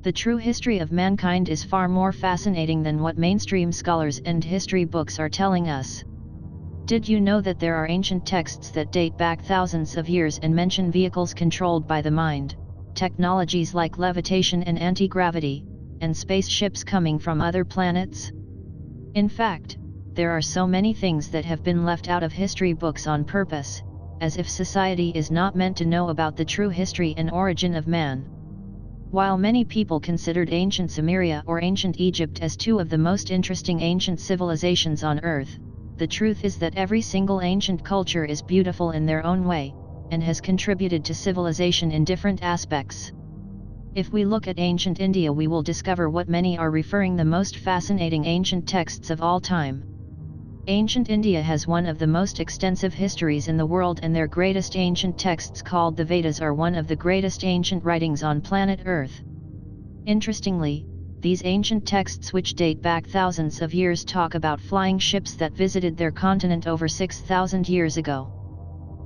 The true history of mankind is far more fascinating than what mainstream scholars and history books are telling us. Did you know that there are ancient texts that date back thousands of years and mention vehicles controlled by the mind, technologies like levitation and anti-gravity, and spaceships coming from other planets? In fact, there are so many things that have been left out of history books on purpose, as if society is not meant to know about the true history and origin of man. While many people considered ancient Sumeria or ancient Egypt as two of the most interesting ancient civilizations on Earth, the truth is that every single ancient culture is beautiful in their own way, and has contributed to civilization in different aspects. If we look at ancient India, we will discover what many are referring the most fascinating ancient texts of all time. Ancient India has one of the most extensive histories in the world, and their greatest ancient texts, called the Vedas, are one of the greatest ancient writings on planet Earth. Interestingly, these ancient texts, which date back thousands of years, talk about flying ships that visited their continent over 6,000 years ago.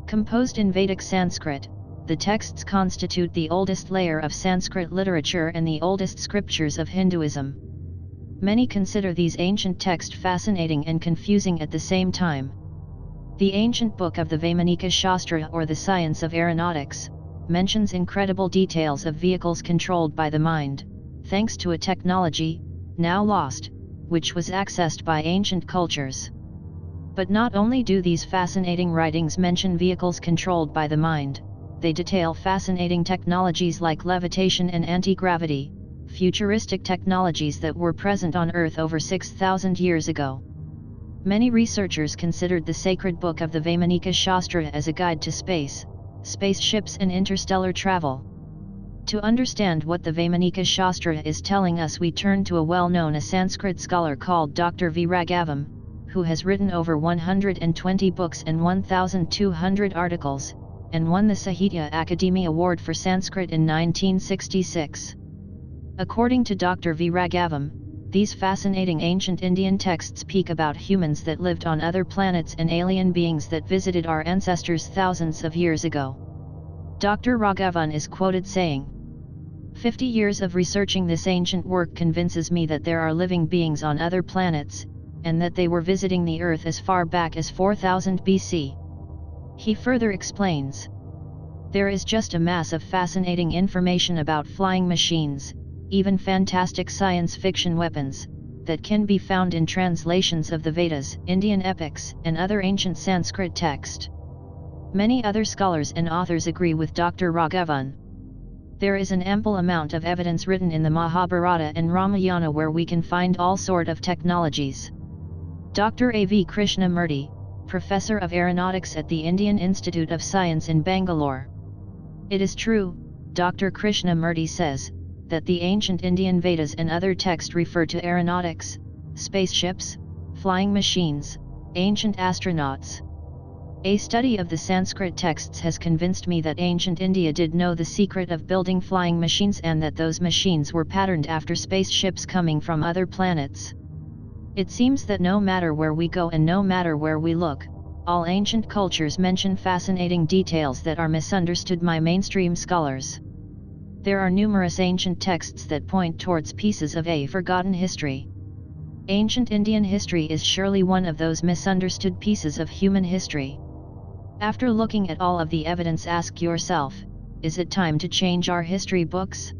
Composed in Vedic Sanskrit, the texts constitute the oldest layer of Sanskrit literature and the oldest scriptures of Hinduism. Many consider these ancient texts fascinating and confusing at the same time. The ancient book of the Vaimanika Shastra, or the science of aeronautics, mentions incredible details of vehicles controlled by the mind, thanks to a technology, now lost, which was accessed by ancient cultures. But not only do these fascinating writings mention vehicles controlled by the mind, they detail fascinating technologies like levitation and anti-gravity, futuristic technologies that were present on Earth over 6,000 years ago. Many researchers considered the sacred book of the Vaimanika Shastra as a guide to space, spaceships and interstellar travel. To understand what the Vaimanika Shastra is telling us, we turn to a well-known Sanskrit scholar called Dr. V. Raghavam, who has written over 120 books and 1,200 articles, and won the Sahitya Akademi Award for Sanskrit in 1966. According to Dr. V. Raghavam, these fascinating ancient Indian texts speak about humans that lived on other planets and alien beings that visited our ancestors thousands of years ago. Dr. Raghavan is quoted saying, "50 years of researching this ancient work convinces me that there are living beings on other planets, and that they were visiting the Earth as far back as 4000 BC. He further explains, "There is just a mass of fascinating information about flying machines, even fantastic science fiction weapons, that can be found in translations of the Vedas, Indian epics, and other ancient Sanskrit texts." Many other scholars and authors agree with Dr. Raghavan. There is an ample amount of evidence written in the Mahabharata and Ramayana where we can find all sort of technologies. Dr. A. V. Krishnamurti, Professor of Aeronautics at the Indian Institute of Science in Bangalore. It is true, Dr. Krishnamurti says, that the ancient Indian Vedas and other texts refer to aeronautics, spaceships, flying machines, ancient astronauts. A study of the Sanskrit texts has convinced me that ancient India did know the secret of building flying machines, and that those machines were patterned after spaceships coming from other planets. It seems that no matter where we go and no matter where we look, all ancient cultures mention fascinating details that are misunderstood by mainstream scholars. There are numerous ancient texts that point towards pieces of a forgotten history. Ancient Indian history is surely one of those misunderstood pieces of human history. After looking at all of the evidence, ask yourself, is it time to change our history books?